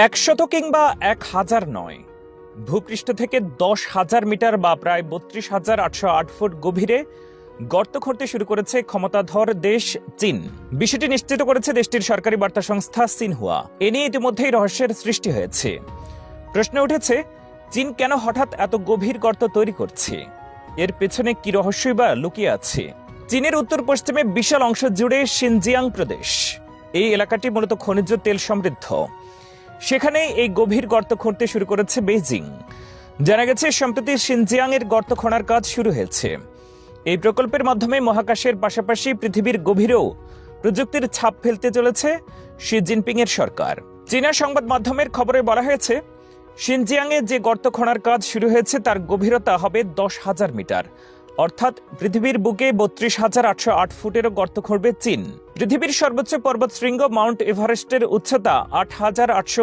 100 কিংবা 1000 নয়, ভূপৃষ্ঠ থেকে 10,000 মিটার বা প্রায় 32,808 ফুট গভীরে গর্ত খুঁড়তে শুরু করেছে ক্ষমতাধর দেশ চীন। বিষয়টি নিশ্চিত করেছে দেশটির সরকারি বার্তা সংস্থা সিনহুয়া। এ নিয়ে ইতিমধ্যেই রহস্যের সৃষ্টি হয়েছে। প্রশ্ন উঠেছে, চীন কেন হঠাৎ এত গভীর গর্ত তৈরি করছে? এর পেছনে কি রহস্যই বা লুকিয়ে আছে? চীনের উত্তর পশ্চিমে বিশাল অংশ জুড়ে শিনজিয়াং প্রদেশ। এই এলাকাটি মূলত খনিজ তেল সমৃদ্ধ। সেখানে এই গভীর গর্ত খুঁড়তে শুরু করেছে বেইজিং। জানা গেছে, সম্প্রতি শিনজিয়াং এর গর্ত খোঁড়ার কাজ শুরু হয়েছে। এই প্রকল্পের মাধ্যমে মহাকাশের পাশাপাশি পৃথিবীর গভীরেও প্রযুক্তির ছাপ ফেলতে চলেছে শি জিনপিং এর সরকার। চীনা সংবাদ মাধ্যমের খবরে বলা হয়েছে, শিনজিয়াংয়ে যে গর্ত খোঁড়ার কাজ শুরু হয়েছে তার গভীরতা হবে 10,000 মিটার, অর্থাৎ পৃথিবীর বুকে 32,808 ফুটেরও গর্ত খুঁড়বে চীন। পৃথিবীর সর্বোচ্চ পর্বতশৃঙ্গ মাউন্ট এভারেস্টের উচ্চতা 8,800